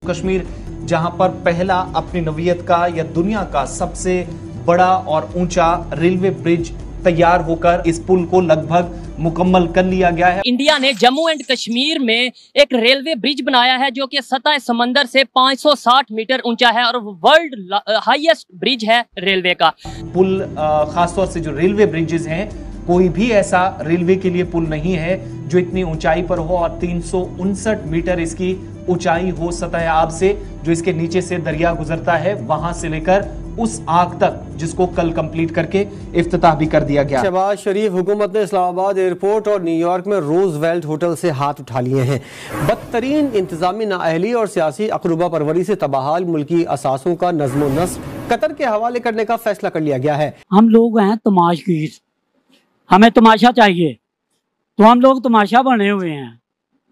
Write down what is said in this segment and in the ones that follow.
कश्मीर जहां पर पहला अपनी नवीयत का या दुनिया का सबसे बड़ा और ऊंचा रेलवे ब्रिज तैयार होकर इस पुल को लगभग मुकम्मल कर लिया गया है। इंडिया ने जम्मू एंड कश्मीर में एक रेलवे ब्रिज बनाया है जो कि सतह समंदर से 560 मीटर ऊंचा है और वर्ल्ड हाईएस्ट ब्रिज है रेलवे का। पुल खासतौर से जो रेलवे ब्रिजेस हैं, कोई भी ऐसा रेलवे के लिए पुल नहीं है जो इतनी ऊंचाई पर हो और 359 मीटर इसकी ऊंचाई हो सतह आब से, जो इसके नीचे से दरिया गुजरता है, वहां से लेकर उस आग तक, जिसको कल कंप्लीट करके इफ्तिताह भी कर दिया गया। शहबाज शरीफ हुकूमत ने इस्लामाबाद एयरपोर्ट और न्यूयॉर्क में रोजवेल्ट होटल से हाथ उठा लिए हैं। बदतरीन इंतजामी नाअहली और सियासी अकरूबा परवरी से तबाहाल मुल्की असासों का नज़्म व नस्क कतर के हवाले करने का फैसला कर लिया गया है। हम लोग हैं तमाशगीर, हमें तमाशा चाहिए, तो हम लोग तमाशा बने हुए हैं,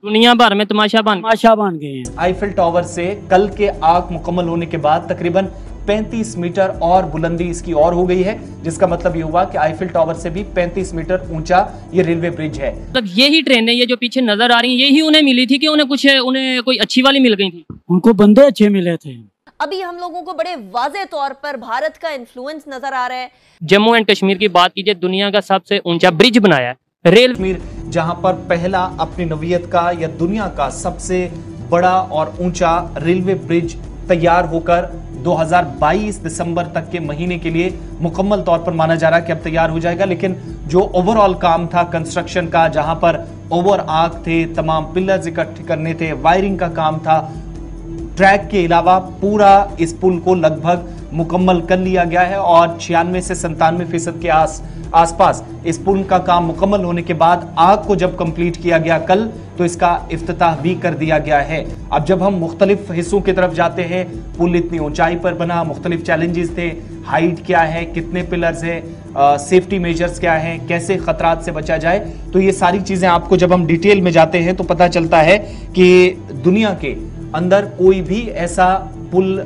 दुनिया भर में तमाशा बन गए हैं। आईफिल टावर से कल के आग मुकम्मल होने के बाद तकरीबन 35 मीटर और बुलंदी इसकी और हो गई है, जिसका मतलब ये हुआ कि आईफिल टावर से भी 35 मीटर ऊंचा ये रेलवे ब्रिज है। मतलब यही ट्रेनें ये जो पीछे नजर आ रही हैं, यही उन्हें मिली थी कि उन्हें कोई अच्छी वाली मिल गई थी? उनको बंदे अच्छे मिले थे। अभी हम लोगों को बड़े वाज़े तौर पर भारत का इन्फ्लुएंस नजर आ रहा है। जम्मू एंड कश्मीर की बात कीजिए, दुनिया का सबसे ऊंचा ब्रिज बनाया है रेल कश्मीर, जहां पर पहला अपनी नवीयत का या दुनिया का सबसे बड़ा और ऊंचा रेलवे ब्रिज तैयार होकर 2022 दिसंबर तक के महीने के लिए मुकम्मल तौर पर माना जा रहा है कि अब तैयार हो जाएगा। लेकिन जो ओवरऑल काम था कंस्ट्रक्शन का, जहां पर ओवर आर्क थे, तमाम पिलर्स इकट्ठे करने थे, वायरिंग का काम था, ट्रैक के अलावा पूरा इस पुल को लगभग मुकम्मल कर लिया गया है और 96 से 97% के आसपास इस पुल का काम मुकम्मल होने के बाद आग को जब कंप्लीट किया गया कल, तो इसका इफ्तिताह भी कर दिया गया है। अब जब हम मुख्तलिफ हिस्सों की तरफ जाते हैं, पुल इतनी ऊंचाई पर बना, मुख्तलिफ चैलेंजेस थे, हाइट क्या है, कितने पिलर्स है, सेफ्टी मेजर्स क्या है, कैसे खतरात से बचा जाए, तो ये सारी चीजें आपको जब हम डिटेल में जाते हैं तो पता चलता है कि दुनिया के अंदर कोई भी ऐसा पुल,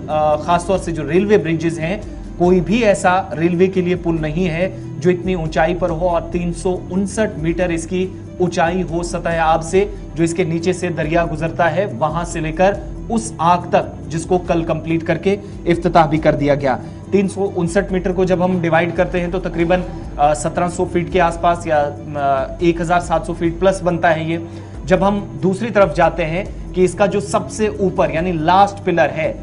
खासतौर से जो रेलवे ब्रिजेस हैं, कोई भी ऐसा रेलवे के लिए पुल नहीं है जो इतनी ऊंचाई पर हो और 359 मीटर इसकी ऊंचाई हो सतह आब से, जो इसके नीचे से दरिया गुजरता है, वहां से लेकर उस आग तक, जिसको कल कंप्लीट करके इफ्तिताह भी कर दिया गया। 359 मीटर को जब हम डिवाइड करते हैं तो तकरीबन 1700 फीट के आसपास या 1700 फीट प्लस बनता है ये। जब हम दूसरी तरफ जाते हैं कि इसका जो सबसे ऊपर यानी लास्ट पिलर है,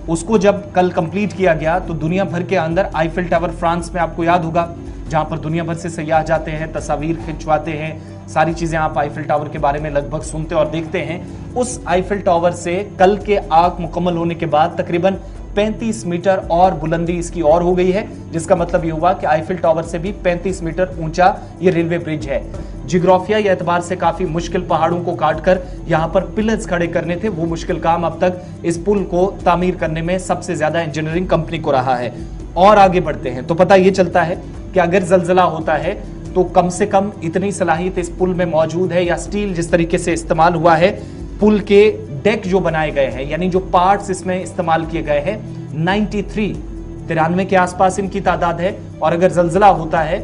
उसको जब कल कंप्लीट किया गया तो दुनिया भर के अंदर आईफिल टावर फ्रांस में, आपको याद होगा, जहां पर दुनिया भर से सयाह जाते हैं, तस्वीर खिंचवाते हैं, सारी चीजें आप आईफिल टावर के बारे में लगभग सुनते और देखते हैं। उस आईफिल टावर से कल के आग मुकम्मल होने के बाद तकरीबन 35 मीटर और बुलंदी इसकी और हो गई है, जिसका मतलब ये हुआ कि आईफिल टावर से भी 35 मीटर ऊंचा ये रेलवे ब्रिज है। जियोग्राफियाई एतबार से काफी मुश्किल पहाड़ों को काटकर यहां पर पिलर्स खड़े करने थे, वो मुश्किल काम अब तक इस पुल को तामीर करने में सबसे ज्यादा इंजीनियरिंग कंपनी को रहा है। और आगे बढ़ते हैं तो पता ये चलता है कि अगर जलजला होता है तो कम से कम इतनी सलाहियत इस पुल में मौजूद है, या स्टील जिस तरीके से इस्तेमाल हुआ है, पुल के डेक जो बनाए गए हैं, यानी जो पार्ट्स इसमें इस्तेमाल किए गए हैं, 93 के आसपास इनकी तादाद है। और अगर जलजला होता है,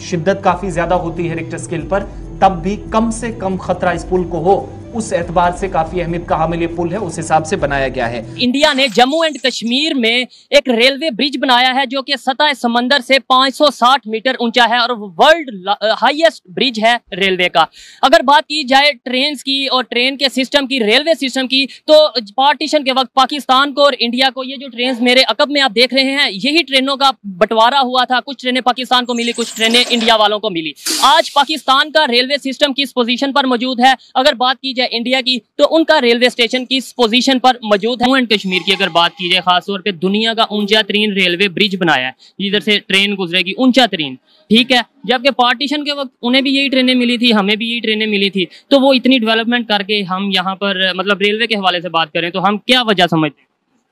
शिद्दत काफी ज्यादा होती है रिक्टर स्केल पर, तब भी कम से कम खतरा इस पुल को हो, उस एतबार से काफी अहमियत का हामिल ये पुल है, उस हिसाब से बनाया गया है। इंडिया ने जम्मू एंड कश्मीर में एक रेलवे ब्रिज बनाया है जो कि सतह समंदर से 560 मीटर ऊंचा है और वर्ल्ड हाईएस्ट ब्रिज है रेलवे का। अगर बात की जाए ट्रेन की और ट्रेन के सिस्टम की, रेलवे सिस्टम की, तो पार्टीशन के वक्त पाकिस्तान को और इंडिया को, ये जो ट्रेन मेरे अकब में आप देख रहे हैं, यही ट्रेनों का बंटवारा हुआ था। कुछ ट्रेनें पाकिस्तान को मिली, कुछ ट्रेनें इंडिया वालों को मिली। आज पाकिस्तान का रेलवे सिस्टम किस पोजीशन पर मौजूद है, अगर बात की इंडिया की, तो उनका रेलवे स्टेशन किस पोजीशन पर मौजूद है। जम्मू एंड कश्मीर की अगर बात की जाए, खासतौर पे दुनिया का ऊंचा तरीन रेलवे ब्रिज बनाया है, जिधर से ट्रेन गुजरेगी, ऊंचा तरीन, ठीक है। जबकि पार्टीशन के वक्त उन्हें भी यही ट्रेनें मिली थी, हमें भी यही ट्रेनें मिली थी, तो वो इतनी डेवलपमेंट करके हम यहाँ पर मतलब रेलवे के हवाले से बात करें तो हम क्या वजह समझते हैं?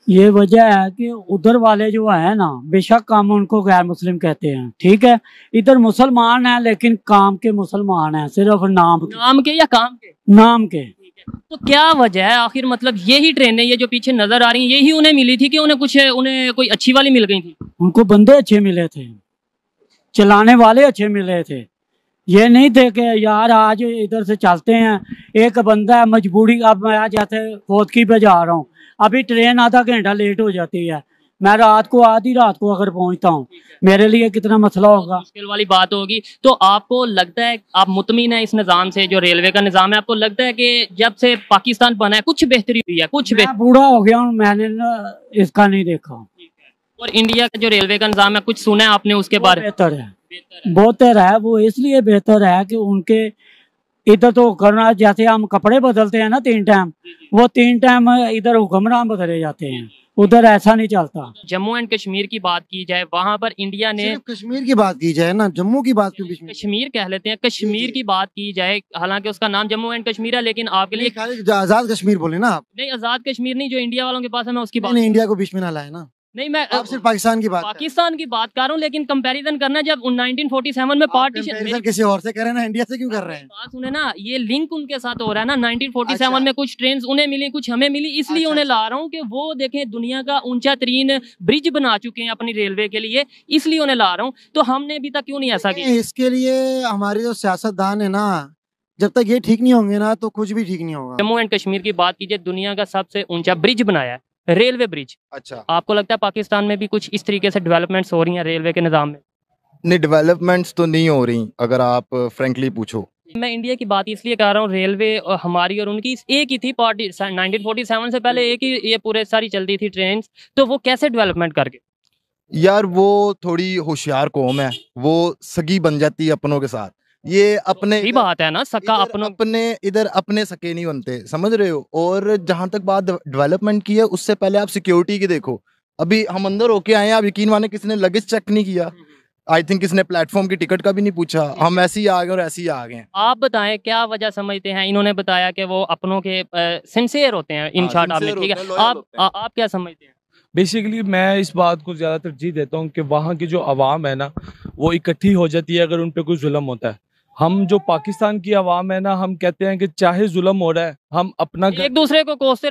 ये वजह है कि उधर वाले जो है ना, बेशक हम उनको गैर मुस्लिम कहते हैं, ठीक है, इधर मुसलमान है लेकिन काम के मुसलमान है, सिर्फ नाम के या काम के, नाम के। तो क्या वजह है आखिर, मतलब यही ट्रेनें ये जो पीछे नजर आ रही हैं, यही उन्हें मिली थी कि उन्हें कोई अच्छी वाली मिल गई थी? उनको बंदे अच्छे मिले थे, चलाने वाले अच्छे मिले थे, ये नहीं थे कि यार आज इधर से चलते हैं, एक बंदा है मजबूरी, अब मैं जैसे फोतकी पे जा रहा हूँ, अभी ट्रेन आधा घंटा लेट हो जाती है, मैं आधी रात को अगर पहुंचता हूँ, मेरे लिए कितना मसला होगा। मुश्किल वाली बात होगी। तो आपको लगता है, आप मुतमिन है इस निज़ाम से, जो रेलवे का निज़ाम है, आपको लगता है कि जब से पाकिस्तान बना है कुछ बेहतरी हुई है? कुछ मैं बूढ़ा हो गया हूँ, मैंने इसका नहीं देखा। और इंडिया का जो रेलवे का निज़ाम है, कुछ सुना है आपने उसके बारे में? बेहतर है, बेहतर है। वो इसलिए बेहतर है कि उनके इधर तो करना, जैसे हम कपड़े बदलते हैं ना 3 टाइम, वो 3 टाइम इधर हुक्मरान बदले जाते हैं, उधर ऐसा नहीं चलता। जम्मू एंड कश्मीर की बात की जाए, वहां पर इंडिया ने, कश्मीर की बात की जाए ना, जम्मू की बात क्यों बीच में? कश्मीर कह लेते हैं, कश्मीर की बात की जाए, हालांकि उसका नाम जम्मू एंड कश्मीर है, लेकिन आपके लिए आजाद कश्मीर बोले ना आप? नहीं, आजाद कश्मीर नहीं, जो इंडिया वालों के पास है, मैं उसकी बात नहीं, इंडिया को बीच में ना लाए ना। नहीं, मैं आप सिर्फ पाकिस्तान की बात कर रहा हूँ, लेकिन कंपैरिजन करना, जब 1947 में पार्टीशन किसी और से करें ना, इंडिया से क्यों कर रहे हैं? बात सुने ना, ये लिंक उनके साथ हो रहा है ना। 1947 में कुछ ट्रेन उन्हें मिली, कुछ हमें मिली, इसलिए उन्हें ला रहा हूँ कि वो देखें दुनिया का ऊंचा तरीन ब्रिज बना चुके हैं अपनी रेलवे के लिए, इसलिए उन्हें ला रहा हूँ। तो हमने अभी तक क्यों नहीं ऐसा किया? इसके लिए हमारे जो सियासतदान है ना, जब तक ये ठीक नहीं होंगे ना, तो कुछ भी ठीक नहीं होगा। जम्मू एंड कश्मीर की बात कीजिए, दुनिया का सबसे ऊंचा ब्रिज बनाया है, रेलवे ब्रिज। अच्छा, आपको लगता है पाकिस्तान में भी कुछ इस तरीके से डेवलपमेंट्स हो रही हैं रेलवे के निज़ाम में? नहीं, डेवलपमेंट्स तो नहीं हो रही, अगर आप फ्रेंकली पूछो। मैं इंडिया की बात इसलिए कर रहा हूँ, रेलवे और हमारी और उनकी एक ही थी पार्टी। 1947 से पहले एक ही ये पूरे सारी चलती थी ट्रेन, तो वो कैसे डेवलपमेंट करके? यार वो थोड़ी होशियार कौम है, वो सगी बन जाती है अपनों के साथ। ये अपने ही बात है ना, सका इधर अपने सके नहीं बनते, समझ रहे हो। और जहां तक बात डेवलपमेंट की है, उससे पहले आप सिक्योरिटी की देखो। अभी हम अंदर होके आए हैं, आप यकीन माने किसी ने लगेज चेक नहीं किया, आई थिंक किसने प्लेटफॉर्म की टिकट का भी नहीं पूछा, हम ऐसे ही आ गए और ऐसे ही आ गए। आप बताएं क्या वजह समझते हैं? इन्होंने बताया कि वो अपनों के सिंसियर होते हैं, इन शॉर्ट आपने, ठीक है, आप क्या समझते हैं? बेसिकली मैं इस बात को ज़्यादा तरजीह देता हूँ कि वहाँ की जो आवाम है ना, वो इकट्ठी हो जाती है अगर उन पे कोई जुल्म होता है। हम जो पाकिस्तान की आवाम है ना, हम कहते हैं कि चाहे जुल्म हो रहा है, हम अपना एक दूसरे को कोसते